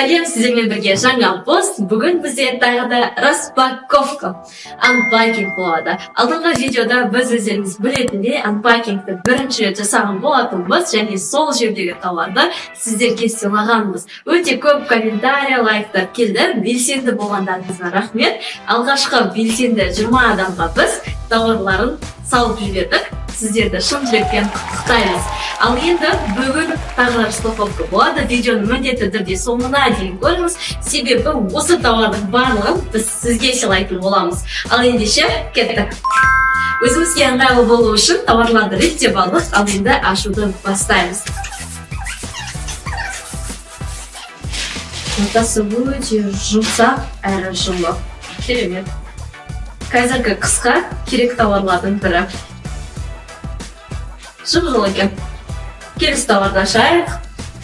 Сәлем, сіздермен бірге жаңа пост. Бүгін бізде тағы да распаковка, анпакинг болады. Алдыңғы видеода біз өздеріңіз білетіндей анпакингті бірінші рет жасаған болатынбыз, және сол жердегі тауарды сіздерге сыйлағанбыз. Өте көп комментарий, лайктар келді. Белсенді болғандарыңызға рахмет. Алғашқы белсенді 20 адамға біз тауарларын салып жібердік. Сіздерді шын жүректен құттықтаймыз. Ал енді бүгін тағы распаковка болады. Видеоны міндетті түрде соңына дейін көріңіз. Себебі осы тауардың барлығын біз сізге сыйлайтын боламыз. Ал ендеше кеттік. Өзімізге ыңғайлы болу үшін тауарларды реттеп алдық. Ал енді ашуды бастаймыз. Ортасы өте жұмсақ әрі жылы. Керемет. Қазіргі қысқа керек тауарлардың бірі. Жып-жылы екен. Келесі тауарды ашайық.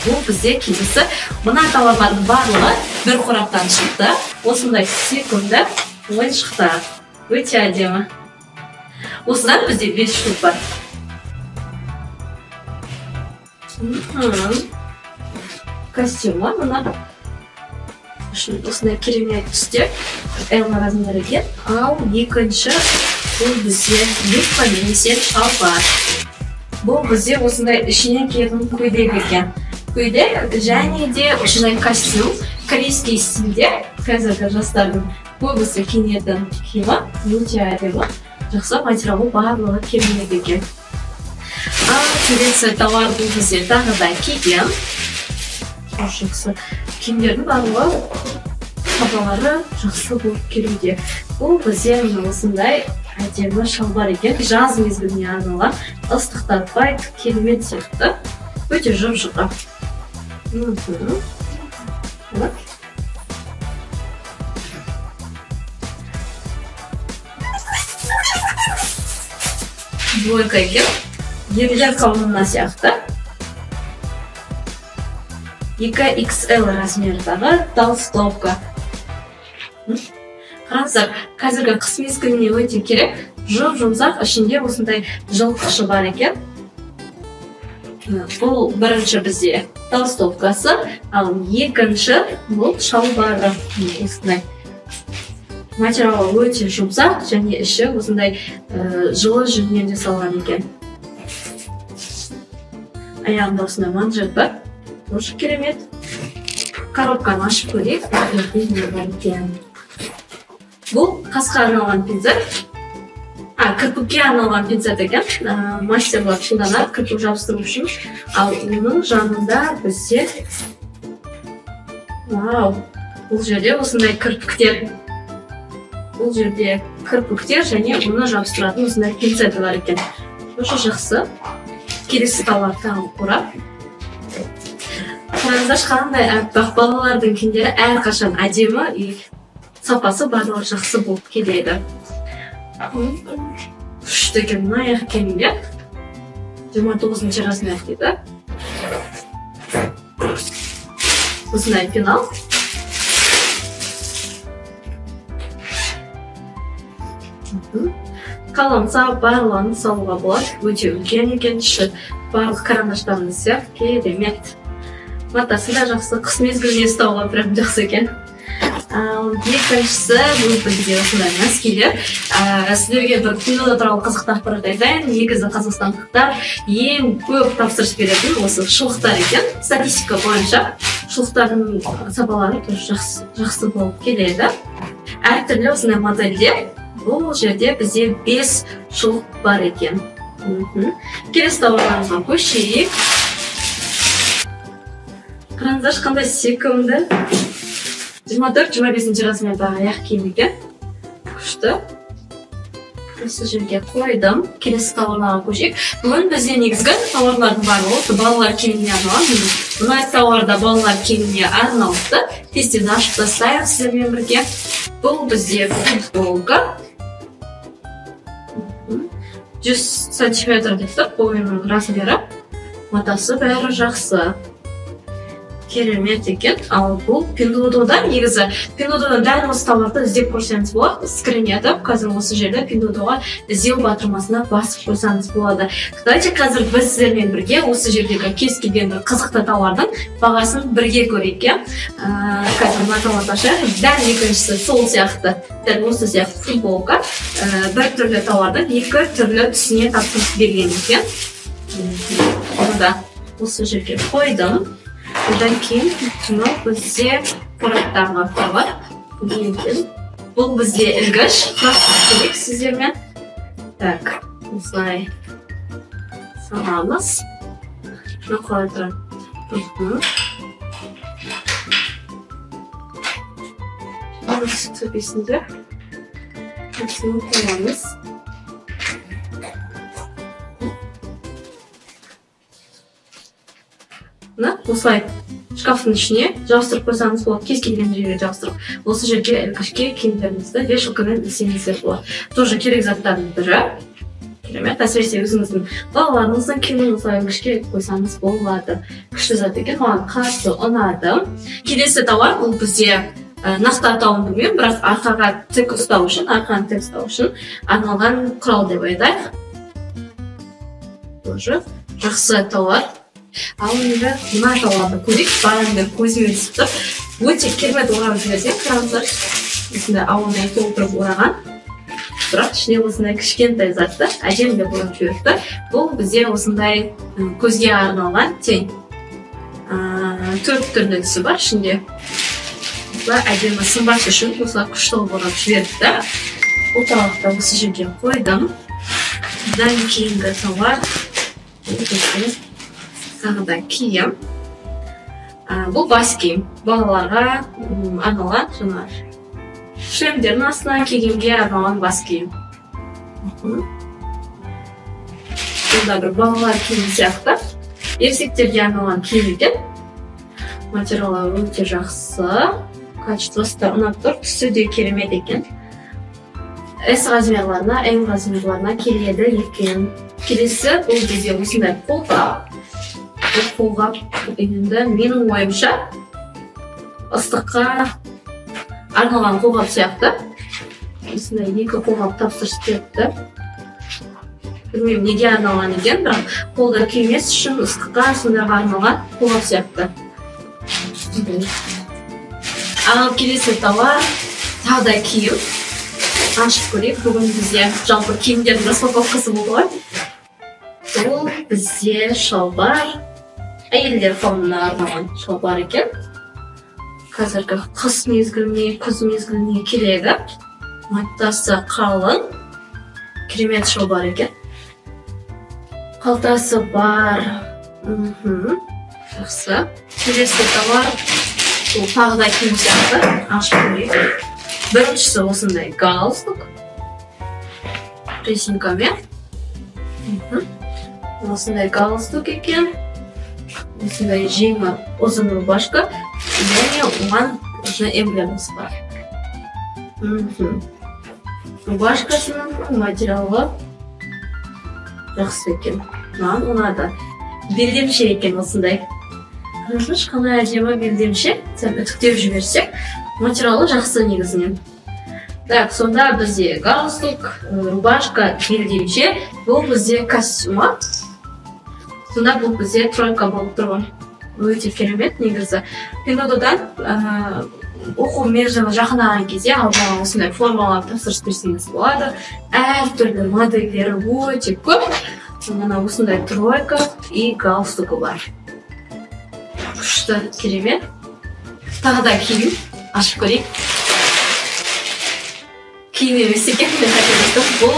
Бұл бізде келесі. Мына тауарлардың барлығы бір қораптан шықты. Осындай секунды ойыншықтар. Өте әдемі. Осыдан бізде 5 штук бар. Костюмы мына. Осындай керемет түсте. L размері екен. Ал екінші бұл бізде юбка немесе шалбар. Бұл бізде осындай ішінен киетін көйлек екен. Көйлек және де осындай костюм. Корейский стильде қазіргі жастардың көбісі киінетін киімі. Өте әдемі. Жақсы материалы барлығы керемет екен. Ал келесі тауардың бізде тағы да киген. Жақсы киімдердің барлығы қабалары жақсы болып келуде. Бұл бізде осындай әдемі шалбар екен. Жаз мезгіліне арналған, ыстықтан бай, керемет сияқты. Өте жұп-жұқа. Двойка екен. Ерлер қауымына сияқты. 2XL размердағы толстовка. Қараңыздар, қазіргі қыс мезгіліне өте керек. Жұп-жұмсақ, ішінде осындай жылытқышы бар екен. Бұл бірінші бізде толстовкасы, ал екінші бұл шалбары. Осындай материалы өте жұмсақ, және іші осындай жылы жүннен жасалған екен. Аяғында осындай манжет бар. Тоже керемет. Коробканы ашып көрейік. Бұл қасқа арналған пинцет. Кірпікке арналған пинцет екен. Мастерлар қолданады кірпік жабыстыру үшін. Ал оның жанында бізде бұл жерде осындай кірпіктер. Бұл жерде кірпіктер және оны жабыстыратын осындай пинцеті бар екен. Өте жақсы. Келесі тауар тағы қорап. Қараңыздар, қандай аппақ балалардың киімдері әрқашан әдемі, сапасы барлығы жақсы болып келеді. Күшті екен, мына аяқ киімге 29 размер дейді. Осындай пенал. Қаламса барлығын салуға болады. Өте үлкен екен, барлық карандаштарының сияқты керемет. Матасы да жақсы, қыс мезгіліне ұстауға прям жақсы екен. Екіншісі бұл бізде осындай носкилер. Сіздерге бір кинода туралы қызықты ақпарат айтайын. Негізі қазақстандықтар ең көп тапсырыс беретін осы шұлықтар екен. Статистика бойынша шұлықтардың сапалары жақсы болып келеді. Әртүрлі осындай модельде бұл жерде бізде 5 шұлық бар екен. Келесі тауарларымызға көшейік. Қараңыздар, қандай секунд. 24-25 размердағы аяқ киім екен. Күшті. Осы жерге қойдым. Келесі тауарларға көшейік. Бүгін бізде негізгі тауарлардың барлығы балалар киіміне арналған. Мына тауарда балалар киіміне арналды. Тез-тез ашып тастайық сіздермен бірге. Бұл бізде футболка. 100 сантиметр дейді, бойының размері. Матасы бәрі жақсы. керемет екен. Ал бұл Pinduoduo'дан негізі Pinduoduo'дан дәл осы тауарды іздеп көрсеңіз болады. Скринеді. Қазір осы жерде Pinduoduo'ға іздеу батырмасына басып қойсаңыз болады. Кстати, қазір біз сіздермен бірге осы жердегі кез келген бір қызықты тауардың бағасын бірге көрейік. Қазір мына тауарды ашайық. Дәл екіншісі сол сияқты, дәл осы сияқты футболка. Бір түрлі тауардың екі түрлі түсіне тапсырыс берген екен. Оны да осы жерге қойдым. Одан кейін мынау бізде қораптағы бар. Бұл бізде ілгіш. Құрастырып сіздермен. Так, осылай саламыз. Мына қалай тұрады. Осы төбесінде осыны қоямыз. Осылай шкафтың ішіне жабыстырып қойсаңыз болады. Кез келген жерге жабыстырып. Осы жерге ілгішке киімдеріңізді вешалкамен ілсеңіздер болады. Тоже керек заттардың бірі. Керемет, әсіресе өзіңіздің балаларыңыздың киімін осылай ілгішке қойсаңыз болады. Күшті зат екен, маған қатты ұнады. Келесі тауар бұл бізде нақты атауын білмеймін, бірақ арқаға тік ұстау үшін, арқаны тік ұстау үшін арналған құрал деп айтайық. Тоже жақсы тауар. Ал енді мына тауарды көрейік, бағанымен көзіме түсіп тұр. Өте керемет орап жіберсең, қараңыздар. Осындай ауылдай толтырып ораған. Бірақ ішіне осындай кішкентай затты әдемі деп орап жіберіпті. Бұл бізде осындай көзге арналған тең. 4 түрлі түсі бар ішінде. Осылай әдемі сымбат үшін осылай күшті орап жіберіпті. Бұл тауарды осы жерге қойдым. Одан кейінгі тауар. Тағы да киім. Бұл бас киім. Балаларға арналған жаңа шлемдердің астына кигенге арналған бас киім. Бұнда бір балалар киім сияқты. Ересектерге арналған киім екен. Материалы өте жақсы. Качествосы да ұнап тұр. Түсі де керемет екен. S размерларына, M размерларына келеді екен. Келесі бұл бізде осындай қолғап. Қолғап енді менің ойымша ыстыққа арналған қолғап сияқты. Осындай екі қолғап тапсырыс беріпті. Білмеймін неге арналған екен, бірақ қолда киімес үшін ыстыққа сондайға арналған қолғап сияқты. Ал келесі тауар тағы да киім. Ашып көрейік, бүгін бізде жалпы киімдердің распаковкасы болды ғой. Бұл бізде шалбар. Әйелдер қауымына арналған шалбар екен. Қазіргі қыс мезгіліне, күз мезгіліне келеді. Матасы қалың. Керемет шалбар екен. Қалтасы бар. Жақсы. Келесі тауар. Бұл тағы да киім сияқты. Ашып көрейік. Біріншісі осындай галстук. Резинкамен. Осындай галстук екен. Осындай жеңі ұзын рубашка. Және оған эмблемасы бар. Рубашкасының материалы жақсы екен. Маған ұнады. Белдемше екен осындай. Қандай әдемі белдемше. Сәл үтіктеп жіберсек, материалы жақсы негізінен. Так, сонда бізде галстук, рубашка, белдемше. Бұл бізде костюма. Сонда бұл бізде тройка болып тұрған. Өте керемет негізі. Pinduoduo'дан оқу мерзімі жақындаған кезде алдыға осындай формалар тапсырыс берсеңіз болады. Әр түрлі модельдері өте көп. Мына осындай тройка и галстугы бар. Күшті керемет. Тағы да киім. Ашып көрейік. Киім емес екен. Бұл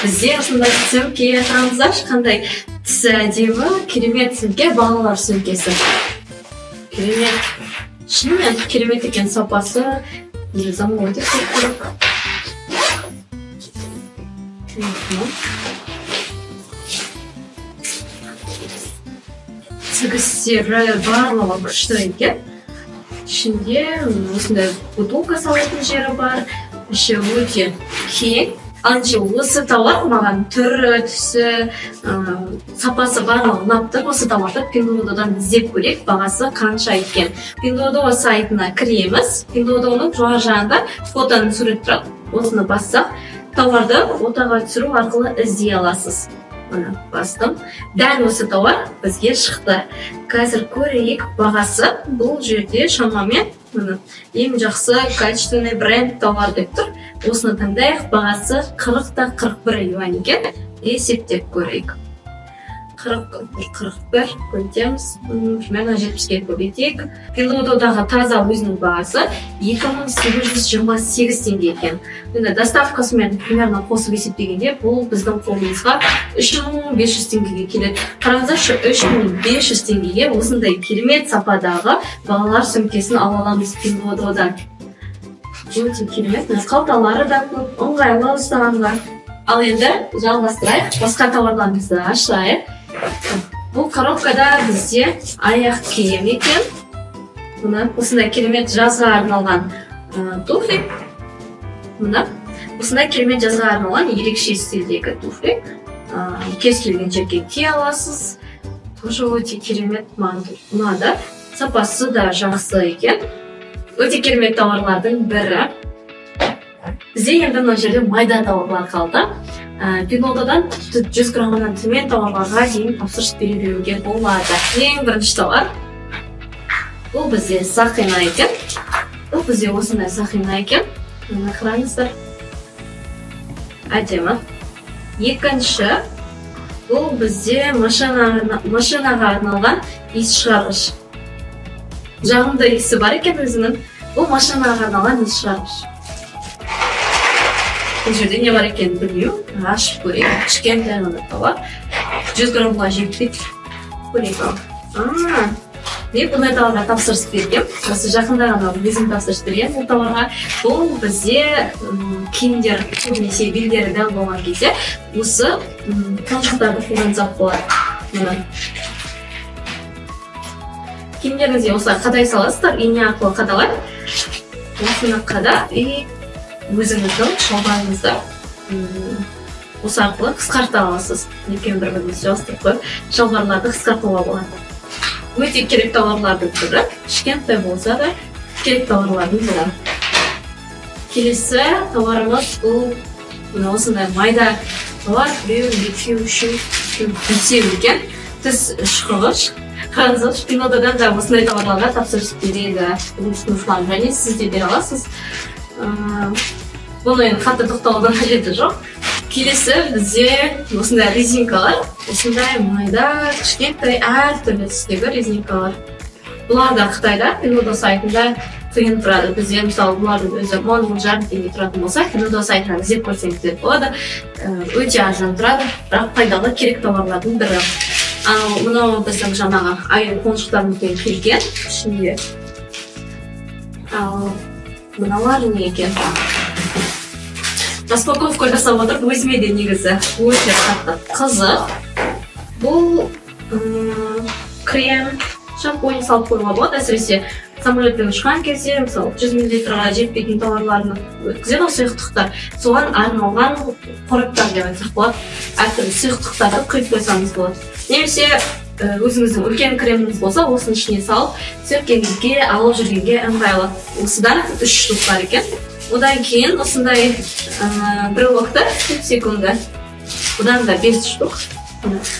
бізде осындай сөмке қараңыздар, қандай түсі әдемі, керемет сөмке, балалар сөмкесі. Керемет. Шынымен керемет екен сапасы. Заман өте керек. Тігістері барлығы күшті екен. Ішінде осындай бутылка салатын жері бар. Іші өте кең. Анчы осы тауар маған түрі, түсі, сапасы барлығы ұнап тұр. Осы тауарды Pinduoduo'дан іздеп көрейік, бағасы қанша екен. Pinduoduo сайтына кіреміз. Pinduoduo'ның жоғары жағында фотоның сурет тұрады. Осыны бассақ, тауарды отаға түсіру арқылы іздей аласыз. Мына бастым. Дәл осы тауар бізге шықты. Қазір көрейік бағасы. Бұл жерде шамамен ең жақсы качественный бренд тауар деп тұр. Осыны таңдайық, бағасы 40-41 юань екен. Есептеп көрейік. 41 көйтеміз. Примерно 70-ке көбейтейік. Pinduoduo'дағы таза өзінің бағасы 2828 теңге екен. Доставкасымен примерно қосып есептегенде, бұл біздің қолымызға 3500 теңгеге келеді. Қараңыздаршы, 3500 теңгеге осындай керемет сападағы балалар сөмкесін ала аламыз Pinduoduo'дан. Өте керемет, қалталары да көп, ыңғайлы ұстағанға. Ал енді жалғастырайық, басқа тауарларымызды ашайық. Бұл коробкада бізде аяқ киім екен. Мына осындай керемет жазға арналған туфли. Мына осындай керемет жазға арналған ерекше стильдегі туфли. Кез келген жерге кие аласыз. Тоже өте керемет ұнады. Сапасы да жақсы екен. Өте керемет тауарлардың бірі. Бізде енді мына жерде майда тауарлар қалды. Pinduoduo'дан 100 граммнан төмен тауарларға дейін тапсырыс беруге болады. Ең бірінші тауар. Бұл бізде сақина екен. Бұл бізде осындай сақина екен. Мына қараңыздар. Әдемі. Екінші. Бұл бізде машинаға арналған иіс шығарғыш. Жағында иісі бар екен өзінің. Бұл машинаға арналған иіс шығарғыш. Бұл жерде не бар екен білмеймін. Ашып көрейік. Кішкентай ғана тауар. 100 граммға жетпейді. Көрейік ал. Бұндай тауарға тапсырыс берген. Осы жақында ғана өзім тапсырыс берген бұл тауарға. Бұл бізде киімдер, көбінесе белдері дәл болған кезде осы қаншықтарды қолдансақ болады. Киімдеріңізге осылай қадай саласыздар, ине арқылы қадалайды. Осыны қада и өзіңіздің шалбарыңызды осы арқылы қысқарта аласыз. Екеуін бір-біріміз жауыстырып қойып, шалбарларды қысқартуға болады. Өте керек тауарлардың түрі, кішкентай болса да керек тауарлардың бірі. Келесі тауарымыз бұл осындай майда тауар, біреу, екеу, үшеу, бесеу екен. Тіс шыққыш. Қараңыздаршы, Pinduoduo'дан да осындай тауарларға тапсырыс береді. Тұтынушылар және сіз де бере аласыз. Бұны қатты тоқталудан қажеті жоқ. Келесі бізде осындай резинкалар, осындай майда, кішкентай әртүрлі түстегі резинкалар. Бұлар да Қытайда, Pinduoduo сайтында тиын тұрады. Бізде мысалы бұлардың өзі 10 жарым теңге тұратын болса, Pinduoduo сайтынан іздеп көрсеңіздер болады. Өте арзан тұрады, бірақ пайдалы керек тауарлардың бірі. Ал мынау біздің жаңағы айын қоншықтарымызбен келген ішінде. Ал мыналар не екен? Распаковка жасап отырып, өзіме де негізі өте қатты қызық. Бұл крем, шампунь салып қоюға болады. Әсіресе самолетпен ұшқан кезде, мысалы 100 мл жетпейтін тауарларын өткізеді сұйықтықтар. Соған арналған қоректар деп айтсақ болады. Әртүрлі сұйықтықтарды құйып қойсаңыз болады. Немесе өзіңіздің үлкен креміңіз болса, осының ішіне салып, сөмкеңізге алып жүргенге ыңғайлы. Осыдан 3 штук бар екен. Одан кейін осындай брелокты 30 секунда. Одан да 5 штук.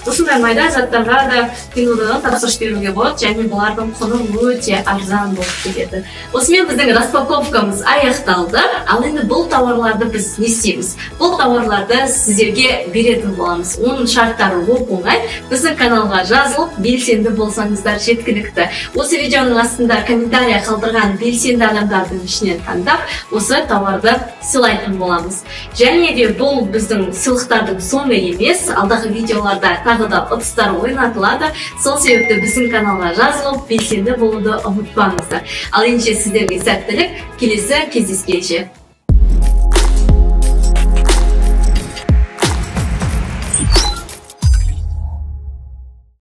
Осындай майда заттарға да Pinduoduo'дан тапсырыс беруге болады, және бұлардың құны өте арзан болып келеді. Осымен біздің распаковкамыз аяқталды. Ал енді бұл тауарларды біз не істейміз? Бұл тауарларды сіздерге беретін боламыз. Оның шарттары оп-оңай. Біздің каналға жазылып, белсенді болсаңыздар жеткілікті. Осы видеоның астында комментария қалдырған белсенді адамдардың ішінен таңдап, осы тауарды сыйлайтын боламыз. Және де бұл біздің сыйлықтардың соңы емес, алдағы видеолар тағы да ұтыстар ойнатылады. Сол себепті біздің каналға жазылып, белсенді болуды ұмытпаңыздар. Ал енді сіздерге сәттілік, келесі кездескенше.